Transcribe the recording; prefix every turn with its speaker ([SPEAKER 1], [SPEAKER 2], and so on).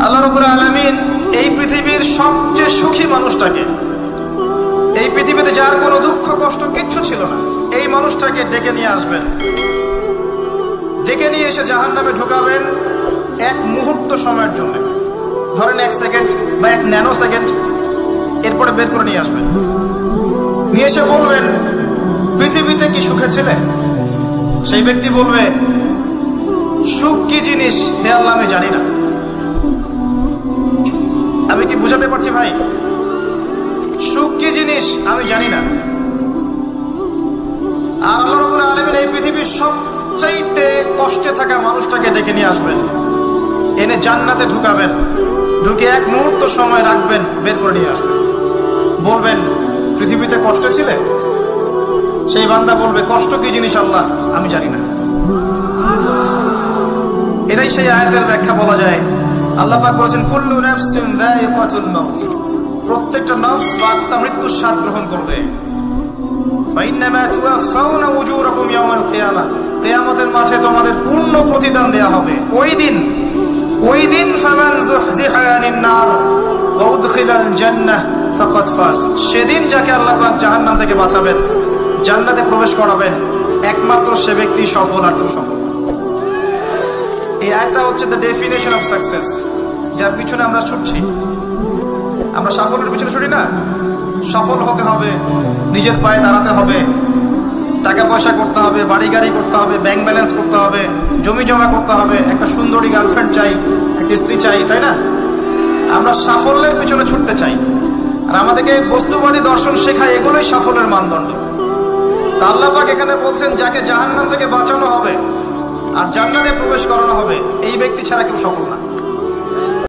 [SPEAKER 1] আল্লাহ রাব্বুল আলামিন এই পৃথিবীর সবচেয়ে সুখী মানুষটাকে, এই পৃথিবীতে যার কোনো দুঃখ কষ্ট কিচ্ছু ছিল না, এই মানুষটাকে ডেকে নিয়ে আসবেন। ডেকে নিয়ে এসে জাহান্নামে ঢোকাবেন এক মুহূর্ত সময়ের জন্য, ধরেন 1 সেকেন্ড বা 1 ন্যানো সেকেন্ড। এরপরে বের করে নিয়ে আসবেন, নিয়ে এসে বলবেন পৃথিবীতে কি সুখে ছিলে? সেই ব্যক্তি বলবে সুখ কি জিনিস হে আল্লাহ আমি জানি না। আমি কি বুঝাতে পারছি ভাই? সুখ কি জিনিস আমি জানি না। আর আল্লাহ রাব্বুল আলামিন এই পৃথিবীর সবচাইতে কষ্টে থাকা মানুষটাকে ডেকে নিয়ে আসবেন, এনে জান্নাতে ঢুকাবেন, ঢুকে এক মুহূর্ত সময় রাখবেন, বের করে নিয়ে আসবেন। বলবেন পৃথিবীতে কষ্টে ছিলে? সেই বান্দা বলবে কষ্ট কি জিনিস আল্লাহ আমি জানি না। এটাই সেই আয়াতের ব্যাখ্যা বলা যায়। আল্লাহ পাক বলেছেন কুল্লু নাফসিন যায়িকাতুল মাউত, প্রত্যেকটা নফস বা আত্মা মৃত্যুর স্বাদ গ্রহণ করবে। ফাইন্নামা তুওয়াফাউনা উজুরাকুম ইয়াওমাল কিয়ামাহ, কিয়ামতের মাঠে তোমাদের পূর্ণ প্রতিদান দেয়া হবে। ওই দিন ফামান যুহজিহা আনিন নার ওয়া উদখিলাল জান্নাহ ফাকাদ ফাজ, সেদিন যাকে আল্লাহ পাক জাহান্নাম থেকে বাঁচাবেন, জান্নাতে প্রবেশ করাবেন, একমাত্র সে ব্যক্তি সফল আর কেউ সফল। এই একটা হচ্ছে দ্য ডেফিনেশন অফ সাকসেস, যার পিছনে আমরা ছুটছি। আমরা সাফল্যের পিছনে ছুটি না। সফল হতে হবে, নিজের পায়ে দাঁড়াতে হবে, টাকা পয়সা করতে হবে, বাড়ি গাড়ি করতে হবে, ব্যাংক ব্যালেন্স করতে হবে, জমি জমা করতে হবে, একটা সুন্দরী গার্লফ্রেন্ড চাই, একটা স্ত্রী চাই, তাই না? আমরা সাফল্যের পিছনে ছুটতে চাই। আর আমাদেরকে বস্তুবাদী দর্শন শেখায় এগুলোই সাফল্যের মানদণ্ড। তা আল্লাহ পাক এখানে বলছেন যাকে জাহান্নাম থেকে বাঁচানো হবে আর জান্নাতে প্রবেশ করানো হবে, এই ব্যক্তি ছাড়া কেউ সফল না।